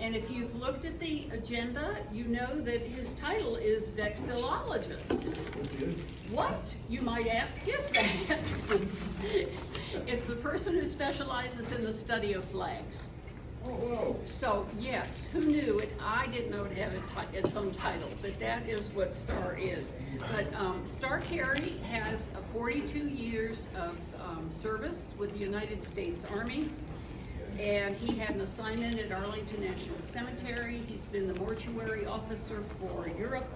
And if you've looked at the agenda, you know that his title is Vexillologist. What, you might ask, is that? It's the person who specializes in the study of flags. Oh, whoa. So, yes, who knew it? I didn't know it had its own title, but that is what Star is. But Star Carey has 42 years of service with the United States Army. And he had an assignment at Arlington National Cemetery. He's been the mortuary officer for Europe,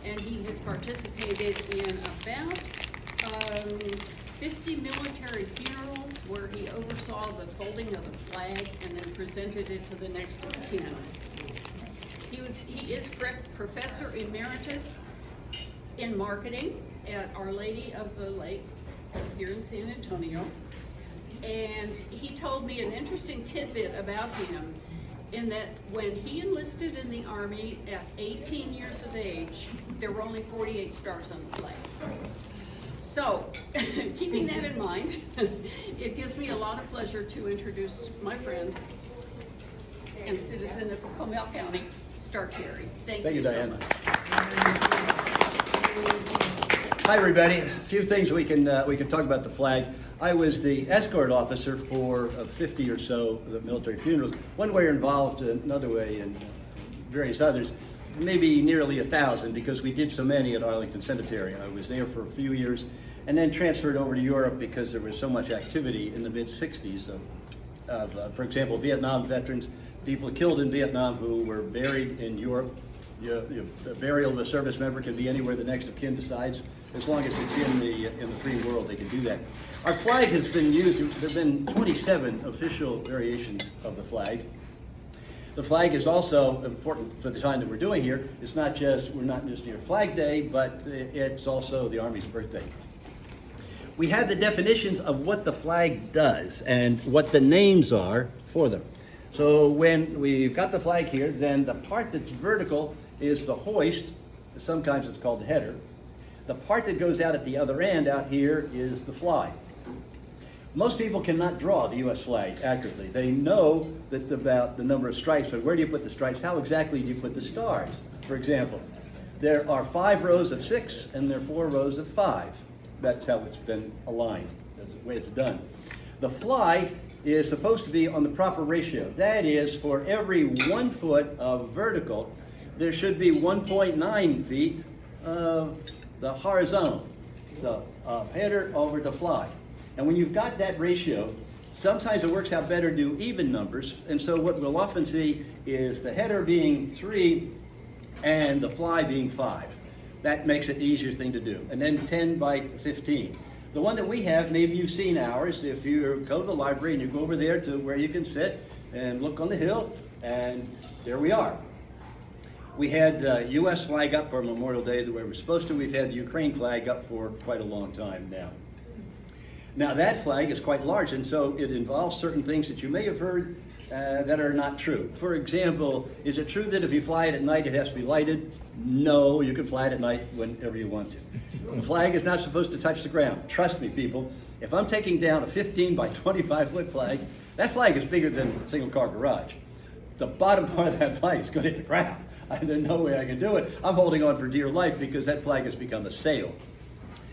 and he has participated in about 50 military funerals where he oversaw the folding of the flag and then presented it to the next of kin. He is Professor Emeritus in Marketing at Our Lady of the Lake here in San Antonio. And he told me an interesting tidbit about him in that when he enlisted in the Army at 18 years of age, there were only 48 stars on the flag. So, keeping that in mind, it gives me a lot of pleasure to introduce my friend and citizen of Comal County, Star Carey. Thank you, Diane. so much. Hi, everybody. A few things we can talk about the flag. I was the escort officer for 50 or so of the military funerals. One way involved, another way, and various others. Maybe nearly 1,000 because we did so many at Arlington Cemetery. I was there for a few years and then transferred over to Europe because there was so much activity in the mid-60s of for example, Vietnam veterans, people killed in Vietnam who were buried in Europe. The burial of a service member can be anywhere the next of kin decides. As long as it's in the free world, they can do that. Our flag has been used. There have been 27 official variations of the flag. The flag is also important for the time that we're doing here. We're not just near Flag Day, but it's also the Army's birthday. We have the definitions of what the flag does and what the names are for them. So when we've got the flag here, then the part that's vertical is the hoist. Sometimes it's called the header. The part that goes out at the other end out here is the fly. Most people cannot draw the U.S. flag accurately. They know that about the number of stripes, but where do you put the stripes? How exactly do you put the stars? For example, there are 5 rows of 6 and there are 4 rows of 5. That's how it's been aligned. That's the way it's done. The fly is supposed to be on the proper ratio. That is, for every 1 foot of vertical, there should be 1.9 feet of the horizontal. So header over to fly. And when you've got that ratio, sometimes it works out better to do even numbers. And so what we'll often see is the header being 3 and the fly being 5. That makes it the easier thing to do. And then 10 by 15. The one that we have, maybe you've seen ours, if you go to the library and you go over there to where you can sit and look on the hill, and there we are. We had the U.S. flag up for Memorial Day the way we're supposed to. We've had the Ukraine flag up for quite a long time now. Now that flag is quite large, and so it involves certain things that you may have heard that are not true. For example, is it true that if you fly it at night it has to be lighted? No, you can fly it at night whenever you want to. The flag is not supposed to touch the ground. Trust me, people, if I'm taking down a 15 by 25 foot flag, that flag is bigger than a single car garage. The bottom part of that flag is going to hit the ground. There's no way I can do it. I'm holding on for dear life because that flag has become a sail.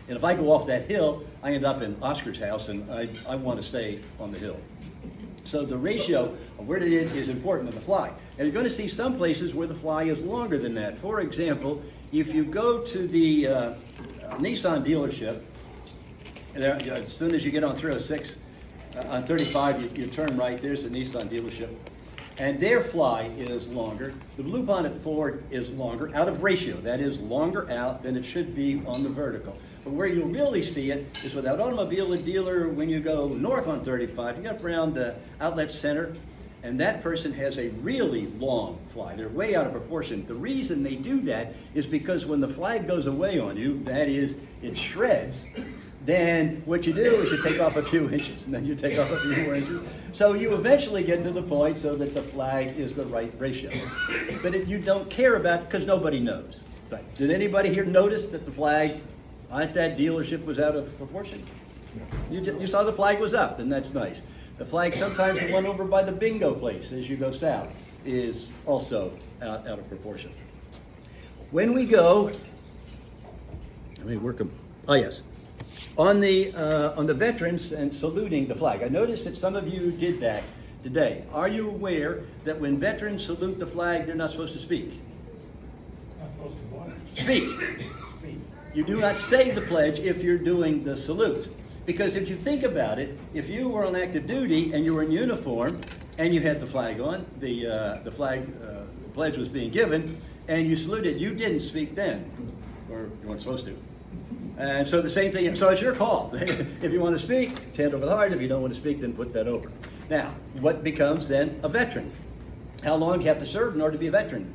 And if I go off that hill, I end up in Oscar's house, and I want to stay on the hill. So the ratio of where it is important in the fly. And you're going to see some places where the fly is longer than that. For example, if you go to the Nissan dealership, and as soon as you get on 306, on 35, you turn right, there's a Nissan dealership. And their fly is longer. The Blue Bonnet Ford is longer, out of ratio. That is longer out than it should be on the vertical. But where you'll really see it is with that automobile dealer when you go north on 35, you get up around the outlet center, and that person has a really long fly. They're way out of proportion. The reason they do that is because when the flag goes away on you, that is, it shreds, then what you do is you take off a few inches, and then you take off a few more inches. So you eventually get to the point so that the flag is the right ratio. But you don't care about it because nobody knows. Right. Did anybody here notice that the flag at that dealership was out of proportion? You saw the flag was up, and that's nice. The flag sometimes the one over by the bingo place as you go south. is also out of proportion. When we go, let me work them. Oh yes, on the veterans and saluting the flag. I noticed that some of you did that today. Are you aware that when veterans salute the flag, they're not supposed to speak? Not supposed to what? Speak. Speak. You do not say the pledge if you're doing the salute. Because if you think about it, if you were on active duty and you were in uniform and you had the flag on, the pledge was being given, and you saluted, you didn't speak then, or you weren't supposed to. And so the same thing, so it's your call. If you want to speak, it's hand over the heart. If you don't want to speak, then put that over. Now, what becomes then a veteran? How long do you have to serve in order to be a veteran?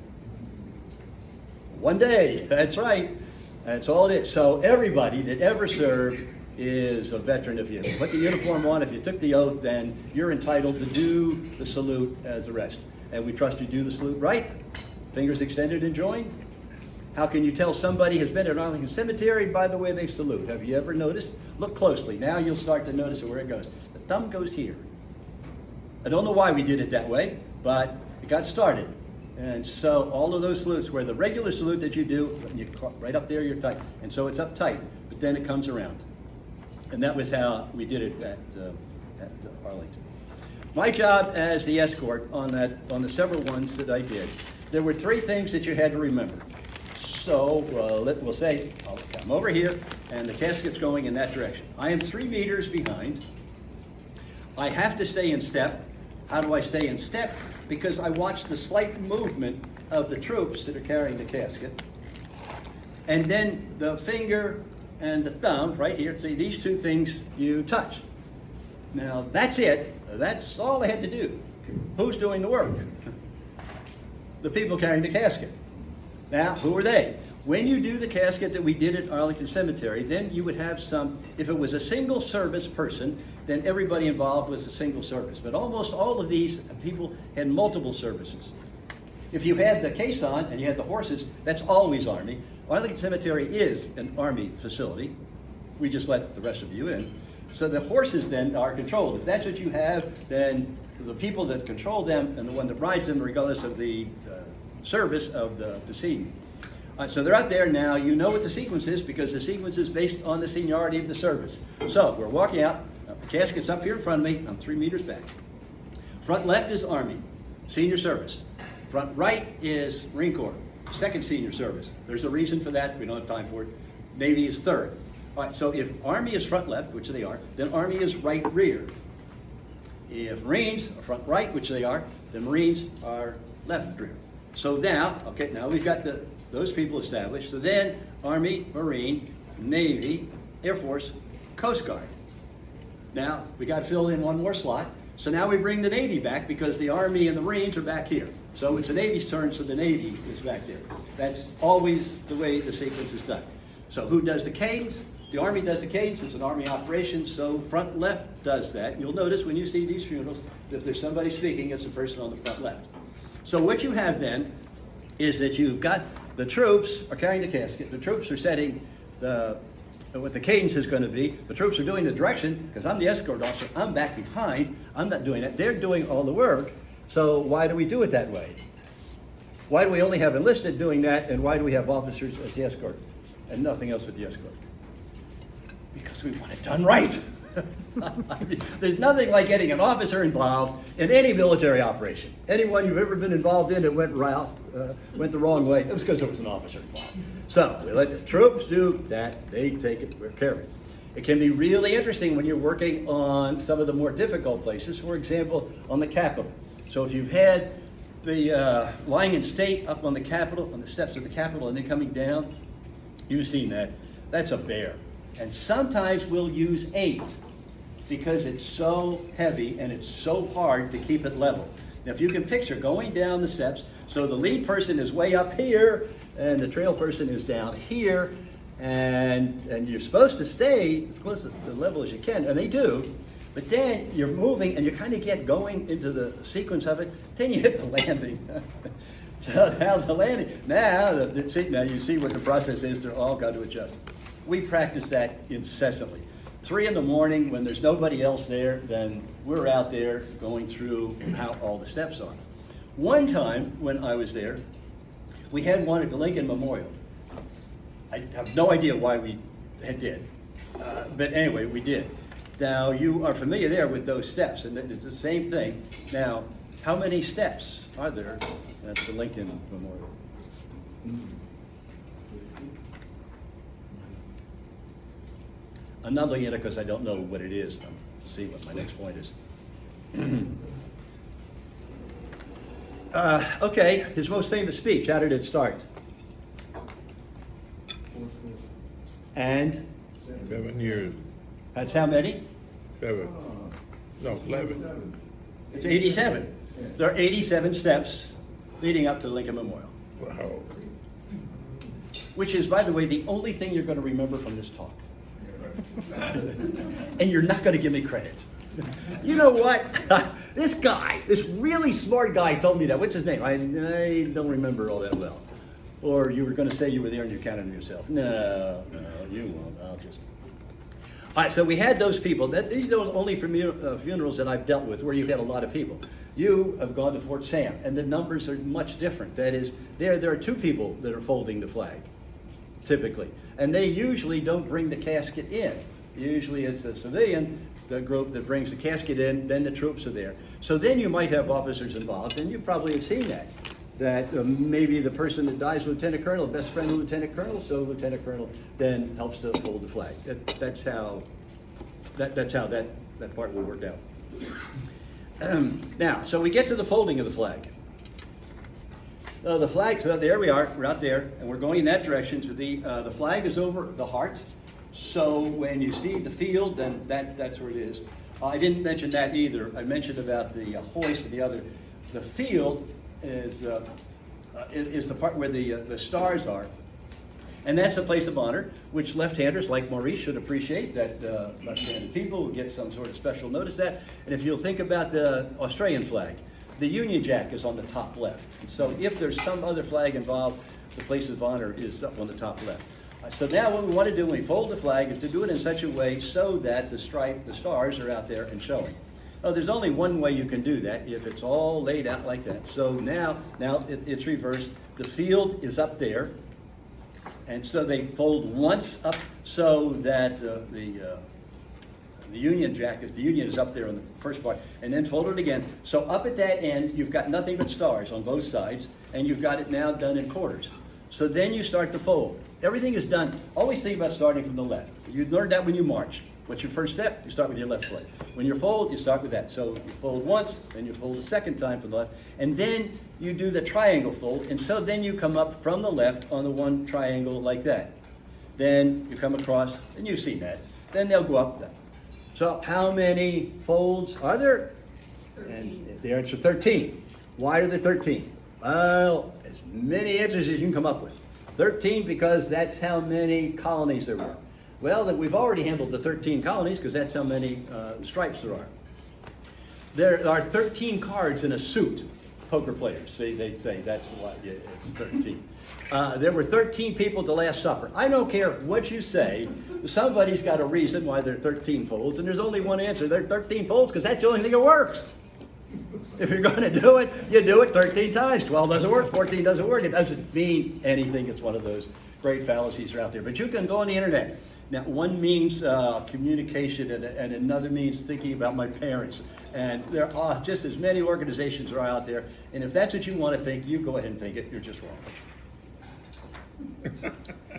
1 day, that's right. That's all it is. So everybody that ever served is a veteran. If you put the uniform on, if you took the oath, then you're entitled to do the salute as the rest. And we trust you do the salute right. Fingers extended and joined. How can you tell somebody has been at Arlington Cemetery by the way they salute? Have you ever noticed? Look closely. Now you'll start to notice where it goes. The thumb goes here. I don't know why we did it that way, but it got started. And so all of those salutes, where the regular salute that you do, right up there, you're tight. And so it's up tight, but then it comes around. And that was how we did it at Arlington. My job as the escort on the several ones that I did, there were 3 things that you had to remember. So we'll say, I'll come over here, and the casket's going in that direction. I am 3 meters behind. I have to stay in step. How do I stay in step? Because I watch the slight movement of the troops that are carrying the casket. And then the finger and the thumb, right here, see these 2 things you touch. Now that's it. That's all they had to do. Who's doing the work? The people carrying the casket. Now, who are they? When you do the casket that we did at Arlington Cemetery, then you would have some, if it was a single service person, then everybody involved was a single service. But almost all of these people had multiple services. If you had the caisson and you had the horses, that's always Army. Arlington Cemetery is an Army facility. We just let the rest of you in. So the horses then are controlled. If that's what you have, then the people that control them and the one that rides them, regardless of the service of the decedent. So they're out there now. You know what the sequence is because the sequence is based on the seniority of the service. So we're walking out. The casket's up here in front of me. I'm 3 meters back. Front left is Army, senior service. Front right is Marine Corps, second senior service. There's a reason for that. We don't have time for it. Navy is third. All right, so if Army is front left, which they are, then Army is right rear. If Marines are front right, which they are, then Marines are left rear. So now, okay, now we've got those people established. So then Army, Marine, Navy, Air Force, Coast Guard. Now we got to fill in one more slot. So now we bring the Navy back because the Army and the Marines are back here. So it's the Navy's turn, so the Navy is back there. That's always the way the sequence is done. So who does the cadence? The Army does the cadence. It's an Army operation, so front left does that. You'll notice when you see these funerals, if there's somebody speaking, it's the person on the front left. So what you have then is that you've got the troops are carrying the casket. The troops are setting what the cadence is going to be. The troops are doing the direction because I'm the escort officer. I'm back behind. I'm not doing that. They're doing all the work. So why do we do it that way? Why do we only have enlisted doing that, and why do we have officers as the escort and nothing else with the escort? Because we want it done right. I mean, there's nothing like getting an officer involved in any military operation. Anyone you've ever been involved in that went the wrong way, it was because there was an officer involved. So we let the troops do that. They take it, care of it. It can be really interesting when you're working on some of the more difficult places. For example, on the Capitol. So if you've had the lying in state up on the Capitol, on the steps of the Capitol, and then coming down, you've seen that. That's a bear. And sometimes we'll use 8 because it's so heavy and it's so hard to keep it level. Now if you can picture going down the steps, so the lead person is way up here and the trail person is down here, and you're supposed to stay as close to the level as you can, and they do, but then you're moving and you kind of get going into the sequence of it, then you hit the landing. So now the landing, now you see what the process is, they're all got to adjust. We practice that incessantly. 3 in the morning when there's nobody else there, then we're out there going through how all the steps are. One time when I was there, we had one at the Lincoln Memorial. I have no idea why we did, but anyway, we did. Now, you are familiar there with those steps, and it's the same thing. Now, how many steps are there at the Lincoln Memorial? I'm not looking at it because I don't know what it is. Let's see what my next point is. Okay, his most famous speech, how did it start? And? 7 years. That's how many? 7. No, 11. It's 87. There are 87 steps leading up to the Lincoln Memorial. Wow. Which is, by the way, the only thing you're going to remember from this talk. And you're not going to give me credit. You know what? This guy, this really smart guy told me that. What's his name? I don't remember all that well. Or you were going to say you were there and you counted them yourself. No, you won't. I'll just... All right, so we had those people. These are the only funerals that I've dealt with where you had a lot of people. You have gone to Fort Sam, and the numbers are much different. That is, there are 2 people that are folding the flag, typically. And they usually don't bring the casket in. Usually it's the civilian, the group that brings the casket in, then the troops are there. So then you might have officers involved, and you probably have seen that. That maybe the person that dies, Lieutenant Colonel, best friend of Lieutenant Colonel, so Lieutenant Colonel then helps to fold the flag. That's how that part will work out. Now, so we get to the folding of the flag. The flag, so there we are, we're out there, and we're going in that direction. So the flag is over the heart. So when you see the field, then that's where it is. I didn't mention that either. I mentioned about the hoist and the other. The field is the part where the stars are. And that's the place of honor, which left-handers like Maurice should appreciate, that left-handed people will get some sort of special notice that. And if you'll think about the Australian flag, the Union Jack is on the top left. So if there's some other flag involved, the place of honor is up on the top left. So now what we want to do when we fold the flag is to do it in such a way so that the stars are out there and showing. Oh, there's only one way you can do that, if it's all laid out like that. So now it's reversed. The field is up there, and so they fold once up so that the Union Jack, the Union is up there on the first part, and then fold it again. So up at that end, you've got nothing but stars on both sides, and you've got it now done in quarters. So then you start to fold. Everything is done. Always think about starting from the left. You learned that when you march. What's your first step? You start with your left foot. When you fold, you start with that. So you fold once, then you fold a second time from the left, and then you do the triangle fold, and so then you come up from the left on the one triangle like that. Then you come across, and you've seen that. Then they'll go up. So how many folds are there? 13. And the answer is 13. Why are there 13? Well, as many answers as you can come up with. 13 because that's how many colonies there were. Well, we've already handled the 13 colonies because that's how many stripes there are. There are 13 cards in a suit, poker players. See, they'd say that's what, yeah, it's 13. There were 13 people at the Last Supper. I don't care what you say, somebody's got a reason why there are 13 folds, and there's only one answer. There are 13 folds because that's the only thing that works. If you're going to do it, you do it 13 times. 12 doesn't work, 14 doesn't work. It doesn't mean anything. It's one of those great fallacies that are out there. But you can go on the internet. Now, one means communication, and another means thinking about my parents. And there are just as many organizations are out there. And if that's what you want to think, you go ahead and think it. You're just wrong.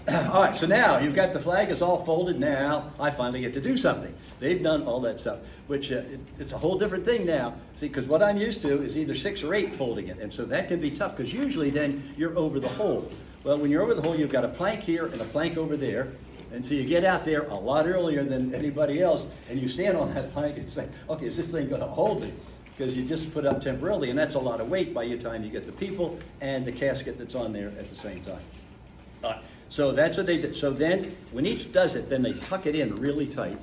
All right, so now you've got the flag is all folded. Now I finally get to do something. They've done all that stuff, which it's a whole different thing now. See, because what I'm used to is either 6 or 8 folding it. And so that can be tough because usually then you're over the hole. Well, when you're over the hole, you've got a plank here and a plank over there. And so you get out there a lot earlier than anybody else, and you stand on that plank and say, okay, is this thing going to hold me? Because you just put up temporarily, and that's a lot of weight by the time you get the people and the casket that's on there at the same time. So that's what they did. So then, when each does it, then they tuck it in really tight.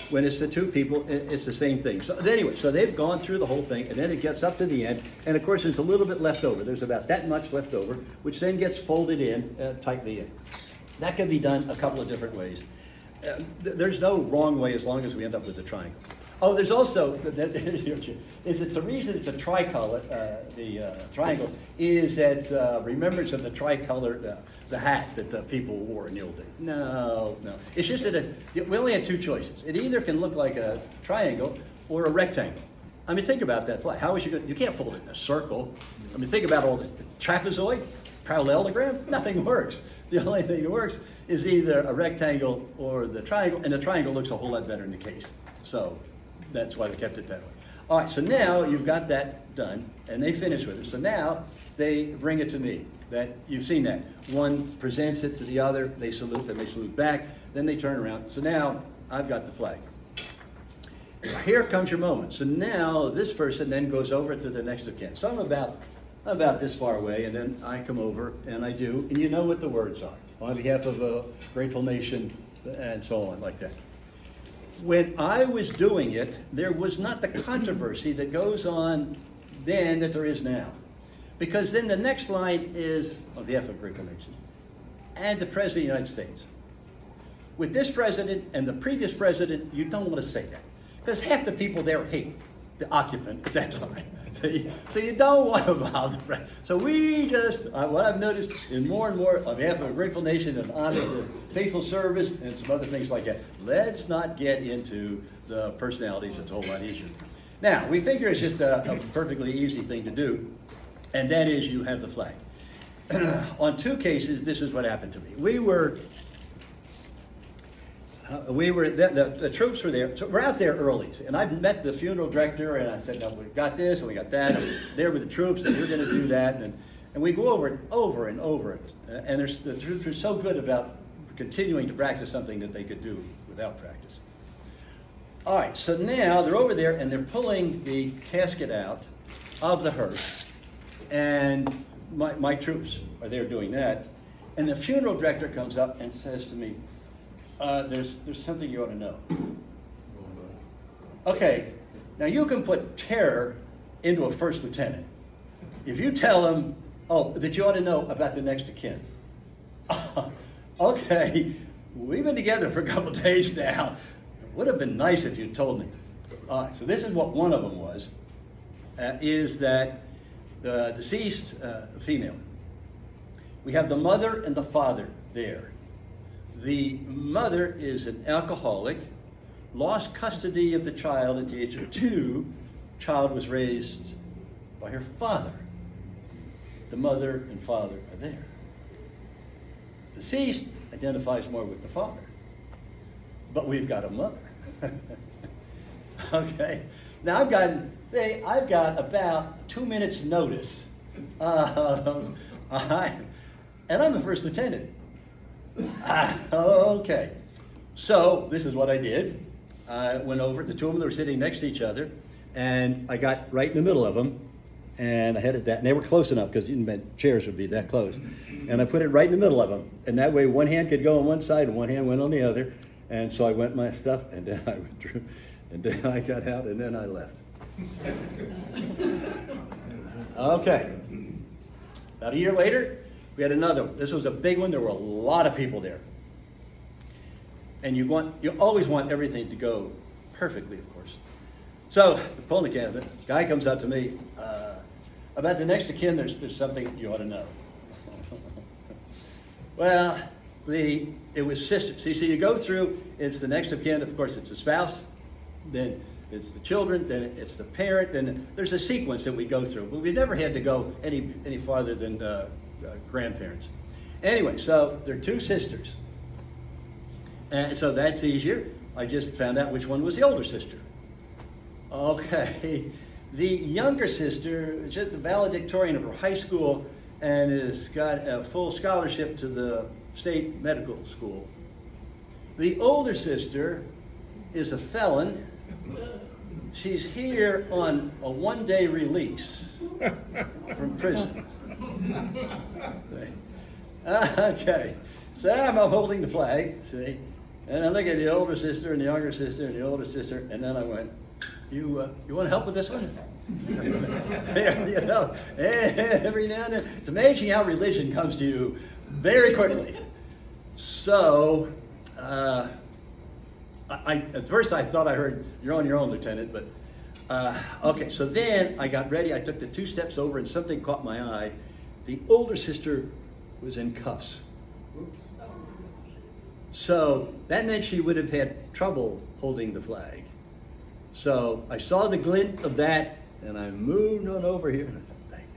When it's the 2 people, it's the same thing. So anyway, so they've gone through the whole thing, and then it gets up to the end, and of course there's a little bit left over. There's about that much left over, which then gets folded in, tightly in. That can be done a couple of different ways. There's no wrong way as long as we end up with a triangle. Oh, there's also, is it the reason it's a tricolor, the triangle, is that remembrance of the tricolor, the hat that the people wore in the old days. No. It's just that we only had two choices. It either can look like a triangle or a rectangle. I mean, think about that flag. How is you going? You can't fold it in a circle. I mean, think about all the trapezoid, parallelogram. Nothing works. The only thing that works is either a rectangle or the triangle, and the triangle looks a whole lot better in the case. So that's why they kept it that way. All right, so now you've got that done, and they finish with it. So now they bring it to me. That you've seen that. One presents it to the other, they salute, then they salute back, then they turn around. So now I've got the flag. Here comes your moment. So now this person then goes over to the next of kin. So I'm about this far away, and then I come over and I do, and you know what the words are. On behalf of a grateful nation, and so on, like that. When I was doing it, there was not the controversy that goes on then that there is now. Because then the next line is, on behalf of a grateful nation, and the President of the United States. With this president and the previous president, you don't want to say that. Because half the people there hate the occupant at that time. So you don't want to bother the president. So we just, what I've noticed in more and more, on behalf of a grateful nation and honor the faithful service and some other things like that, let's not get into the personalities. It's a whole lot easier. Now, we figure it's just a perfectly easy thing to do, and that is you have the flag. On two cases, this is what happened to me. The troops were there, so we're out there early, and I've met the funeral director, and I said, no, we've got this, and we got that, and there with the troops, and you're gonna do that, and we go over it, and over it, and the troops are so good about continuing to practice something that they could do without practice. All right, so now they're over there, and they're pulling the casket out of the hearse, and my troops are there doing that, and the funeral director comes up and says to me, there's something you ought to know. Okay, now you can put terror into a first lieutenant. If you tell him, that you ought to know about the next of kin. Okay, we've been together for a couple of days now. It would have been nice if you'd told me. So this is what one of them was, is that the deceased female, we have the mother and the father there. The mother is an alcoholic, lost custody of the child at the age of 2. Child was raised by her father. The mother and father are there. Deceased identifies more with the father, but we've got a mother. Okay, now I've got about 2 minutes notice, and I'm a first lieutenant. Okay, so this is what I did. I went over, the two of them were sitting next to each other, and I got right in the middle of them, and I headed that, and they were close enough because chairs would be that close, and I put it right in the middle of them, and that way one hand could go on one side and one hand went on the other, and so I went my stuff, and then I withdrew, and then I got out, and then I left. Okay, about a year later, we had another one. This was a big one. There were a lot of people there. And you always want everything to go perfectly, of course. So the polling candidate, guy comes up to me, about the next of kin, there's something you ought to know. Well, it was sisters. See, so you go through, it's the next of kin, of course it's the spouse, then it's the children, then it's the parent, then there's a sequence that we go through. But we never had to go any farther than grandparents. Anyway, so there are 2 sisters. And so that's easier. I just found out which one was the older sister. Okay, the younger sister is just the valedictorian of her high school and has got a full scholarship to the state medical school. The older sister is a felon. She's here on a 1-day release from prison. Okay, so I'm holding the flag, see, and I look at the older sister and the younger sister and the older sister, and then I went, you want to help with this one? You know, every now and then, it's amazing how religion comes to you very quickly. So At first I thought I heard, "You're on your own, Lieutenant," but, okay, so then I got ready, I took the 2 steps over and something caught my eye. The older sister was in cuffs. So that meant she would have had trouble holding the flag. So I saw the glint of that and I moved on over here and I said, "Thank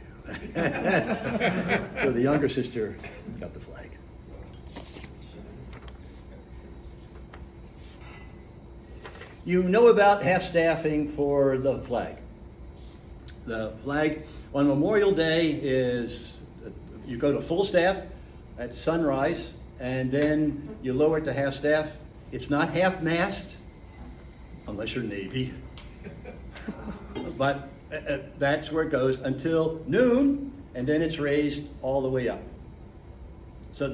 you." So the younger sister got the flag. You know about half-staffing for the flag. The flag on Memorial Day is, you go to full staff at sunrise, and then you lower it to half-staff. It's not half-mast, unless you're Navy. But that's where it goes until noon, and then it's raised all the way up. So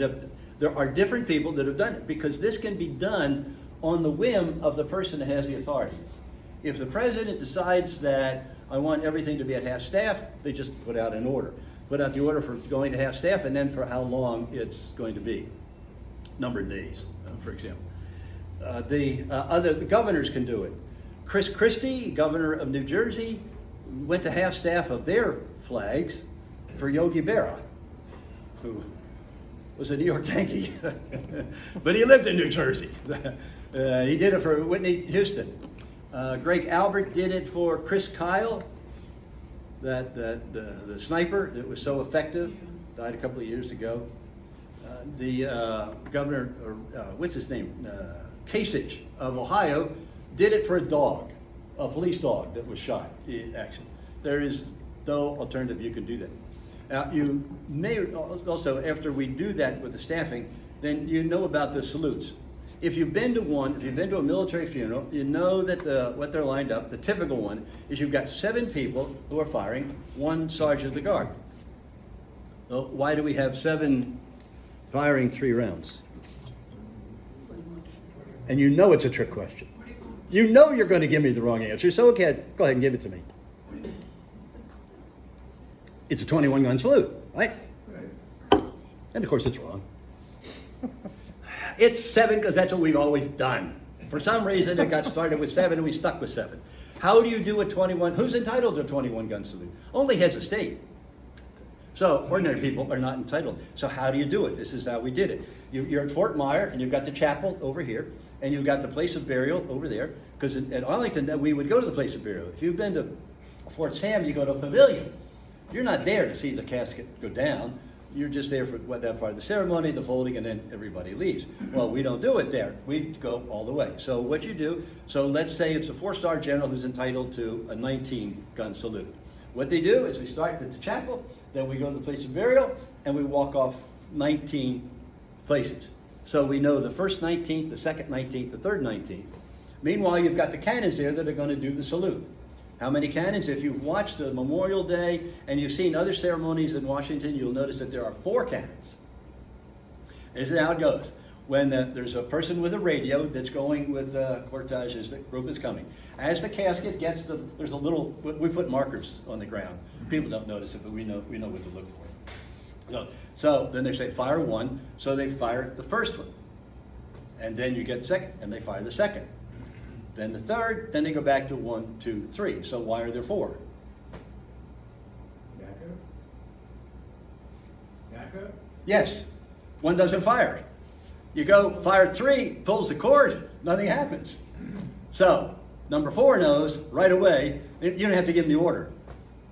there are different people that have done it, because this can be done on the whim of the person that has the authority. If the president decides that I want everything to be at half-staff, they just put out an order. Put out the order for going to half-staff and then for how long it's going to be. Number of days, for example. The governors can do it. Chris Christie, governor of New Jersey, went to half-staff of their flags for Yogi Berra, who was a New York Yankee, but he lived in New Jersey. He did it for Whitney Houston. Greg Albert did it for Chris Kyle, the sniper that was so effective, died a couple of years ago. The governor, what's his name, Kasich of Ohio, did it for a dog, a police dog that was shot in action. There is no alternative you can do that. Now, you may also, after we do that with the staffing, then you know about the salutes. If you've been to one, if you've been to a military funeral, you know that what they're lined up, the typical one, is you've got 7 people who are firing, 1 sergeant of the guard. Well, why do we have 7 firing 3 rounds? And you know it's a trick question. You know you're going to give me the wrong answer, so okay, go ahead and give it to me. It's a 21 gun salute, right? And of course it's wrong. It's 7 because that's what we've always done. For some reason it got started with 7 and we stuck with 7. How do you do a 21? Who's entitled to a 21 gun salute? Only heads of state. So ordinary people are not entitled. So how do you do it? This is how we did it. You're at Fort Myer and you've got the chapel over here and you've got the place of burial over there. Because at Arlington we would go to the place of burial. If you've been to Fort Sam, you go to a pavilion. You're not there to see the casket go down. You're just there for that part of the ceremony, the folding, and then everybody leaves. Well, we don't do it there. We go all the way. So what you do, so let's say it's a 4-star general who's entitled to a 19-gun salute. What they do is we start at the chapel, then we go to the place of burial, and we walk off 19 places. So we know the first 19th, the second 19th, the third 19th. Meanwhile, you've got the cannons there that are going to do the salute. How many cannons? If you've watched the Memorial Day and you've seen other ceremonies in Washington, you'll notice that there are 4 cannons. This is how it goes. When there's a person with a radio that's going with cortege as the group is coming. As the casket gets there's a little, we put markers on the ground. People don't notice it, but we know what to look for. So then they say fire 1, so they fire the first one. And then you get second, and they fire the second. Then the third, then they go back to 1, 2, 3. So why are there 4? Backup? Yes, 1 doesn't fire. You go fire 3, pulls the cord, nothing happens. So number 4 knows right away. You don't have to give them the order.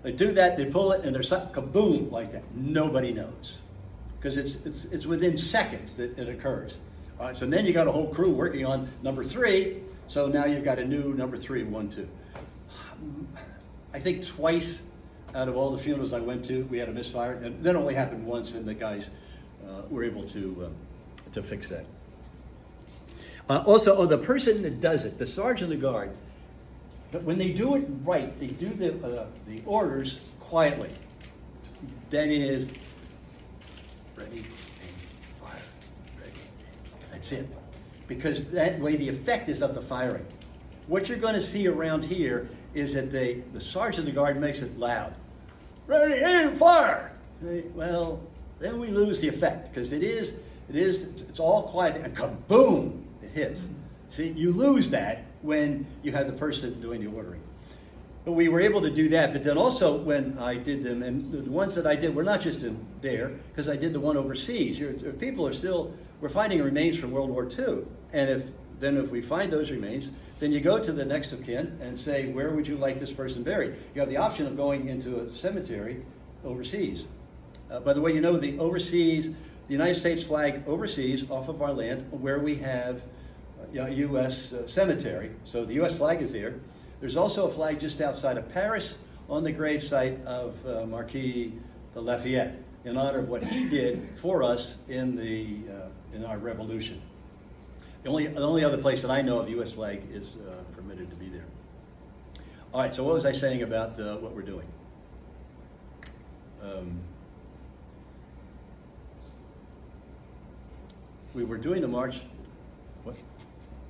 They do that, they pull it, and there's something kaboom like that. Nobody knows because it's within seconds that it occurs. All right, so then you got a whole crew working on number 3. So now you've got a new number 3, 1, 2. I think twice out of all the funerals I went to, we had a misfire. And that only happened once, and the guys were able to fix that. Also, the person that does it, the sergeant of the guard, but when they do it right, they do the orders quietly. That is, ready, aim, fire, ready, aim. That's it. Because that way the effect is of the firing. What you're going to see around here is that the sergeant of the guard makes it loud. Ready, aim, fire! Well, then we lose the effect because it's all quiet and kaboom, it hits. See, you lose that when you have the person doing the ordering. But we were able to do that, but then also when I did them, and the ones that I did were not just in there, because I did the one overseas. People are still, we're finding remains from World War II. And if we find those remains, then you go to the next of kin and say, where would you like this person buried? You have the option of going into a cemetery overseas. By the way, you know the United States flag overseas off of our land, where we have a U.S. Cemetery, so the U.S. flag is there. There's also a flag just outside of Paris on the gravesite of Marquis de Lafayette, in honor of what he did for us in our revolution. The only other place that I know of the U.S. flag is permitted to be there. All right, so what was I saying about what we're doing? We were doing the march. What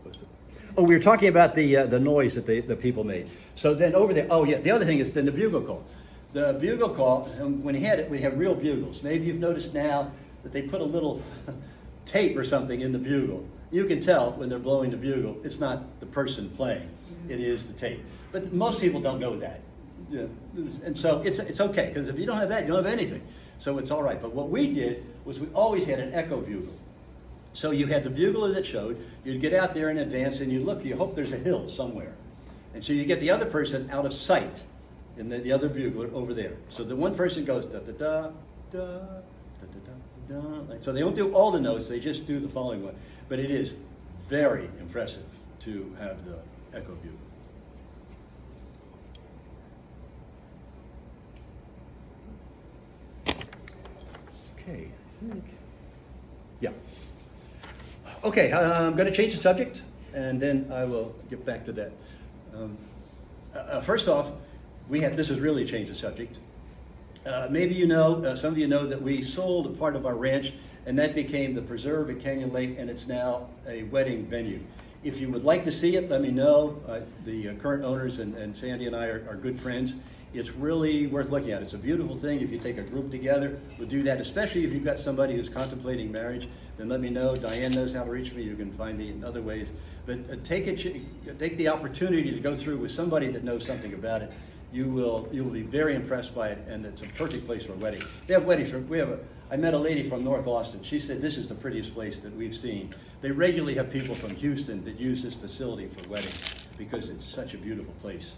was it? Oh, we were talking about the noise that the people made. So then over there, oh yeah, the other thing is then the bugle call. The bugle call, when he had it, we have real bugles. Maybe you've noticed now that they put a little tape or something in the bugle. You can tell when they're blowing the bugle, it's not the person playing, it is the tape. But most people don't know that. Yeah. And so it's okay, because if you don't have that, you don't have anything. So it's all right. But what we did was we always had an echo bugle. So you had the bugler that showed, you'd get out there in advance and you look, you hope there's a hill somewhere. And so you get the other person out of sight, and the other bugler over there. So the one person goes da-da-da, da, da-da-da, da. So they don't do all the notes, they just do the following one. But it is very impressive to have the echo bugle. Okay, I think, yeah. Okay, I'm going to change the subject, and then I will get back to that. First off, this has really changed the subject. Maybe you know, some of you know that we sold a part of our ranch, and that became the preserve at Canyon Lake, and it's now a wedding venue. If you would like to see it, let me know. The current owners and Sandy and I are good friends. It's really worth looking at. It's a beautiful thing. If you take a group together, we'll do that, especially if you've got somebody who's contemplating marriage, then let me know. Diane knows how to reach me. You can find me in other ways. But take the opportunity to go through with somebody that knows something about it. You will be very impressed by it, and it's a perfect place for a wedding. They have weddings. I met a lady from North Austin. She said this is the prettiest place that we've seen. They regularly have people from Houston that use this facility for weddings because it's such a beautiful place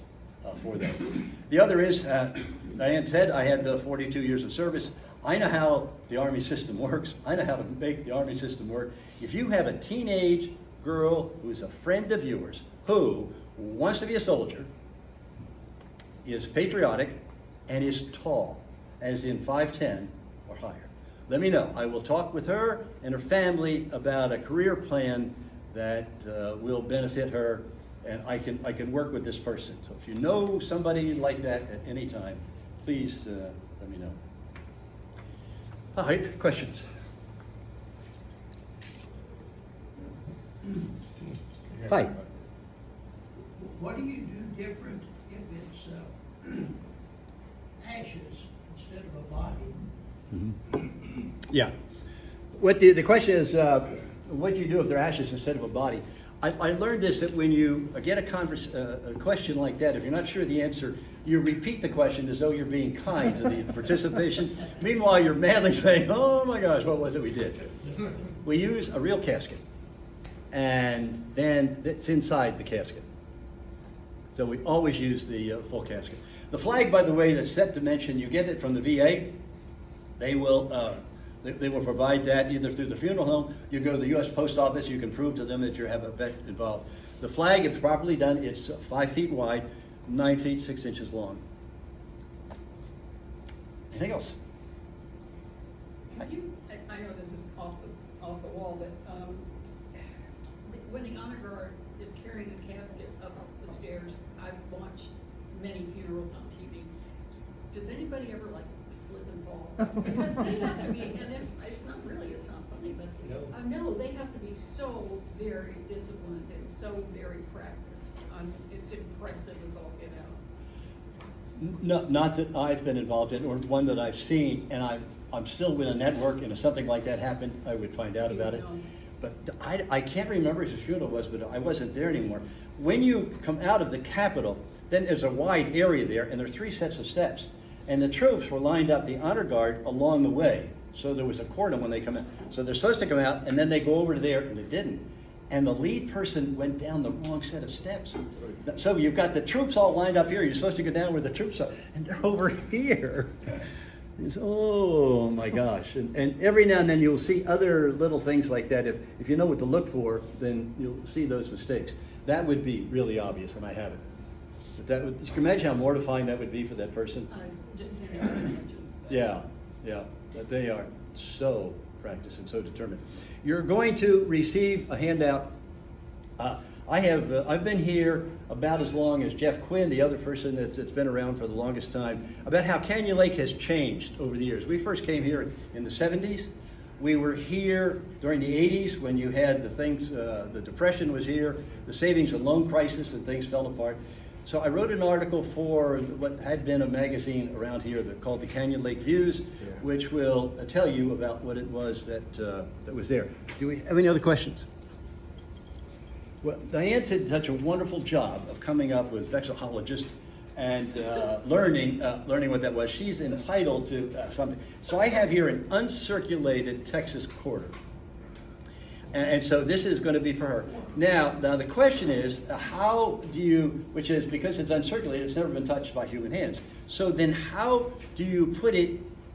for them. The other is, Diane said, I had the 42 years of service. I know how the Army system works. I know how to make the Army system work. If you have a teenage girl who's a friend of yours who wants to be a soldier, is patriotic, and is tall, as in 5'10" or higher, let me know. I will talk with her and her family about a career plan that will benefit her, and I can work with this person. So if you know somebody like that at any time, please let me know. All right, questions? Hi. What do you do different if it's ashes instead of a body? Mm-hmm. Yeah. The question is, what do you do if they're ashes instead of a body? I learned this, that when you get a question like that, if you're not sure the answer, you repeat the question as though you're being kind to the participation. Meanwhile, you're madly saying, oh my gosh, what was it we did? We use a real casket, and then it's inside the casket. So we always use the full casket. The flag, by the way, the set dimension, you get it from the VA. They will provide that either through the funeral home. You go to the U.S. Post Office, you can prove to them that you have a vet involved. The flag, if properly done, it's 5 feet wide, 9 feet 6 inches long. Anything else? Have you, I know this is off the wall, but when the honor guard is carrying a casket up the stairs, I've watched many funerals on TV. Does anybody ever like slip and fall? Because they have to be, and it's not funny, but no, they have to be so very disciplined and so very practiced. It's impressive as all get out. No, not that I've been involved in, or one that I've seen, and I'm still with a network, and if something like that happened, I would find out about it. but I can't remember whose funeral it was, but I wasn't there anymore. When you come out of the Capitol, then there's a wide area there, and there are 3 sets of steps. And the troops were lined up, the honor guard, along the way. So there was a cordon when they come out. So they're supposed to come out, and then they go over to there, and they didn't. And the lead person went down the wrong set of steps. So you've got the troops all lined up here. You're supposed to go down where the troops are, and they're over here. It's, oh my gosh. And every now and then you'll see other little things like that. If you know what to look for, then you'll see those mistakes. That would be really obvious, and I have it. But that would, you can imagine how mortifying that would be for that person. I just can't even imagine. Yeah, yeah, but they are so practiced and so determined. You're going to receive a handout. I've been here about as long as Jeff Quinn, the other person that's been around for the longest time, about how Canyon Lake has changed over the years. We first came here in the 70s. We were here during the 80s when you had the things, the Depression was here, the savings and loan crisis, and things fell apart. So I wrote an article for what had been a magazine around here called the Canyon Lake Views, which will tell you about what it was that was there. Do we have any other questions? Well, Diane did such a wonderful job of coming up with Vexillologist and learning what that was. She's entitled to something. So I have here an uncirculated Texas quarter. And so this is going to be for her. Now the question is, how do you, which is because it's uncirculated, it's never been touched by human hands. So then how do you put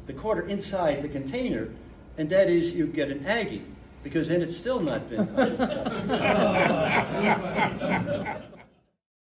the quarter inside the container? And that is, you get an Aggie, because then it's still not been touched.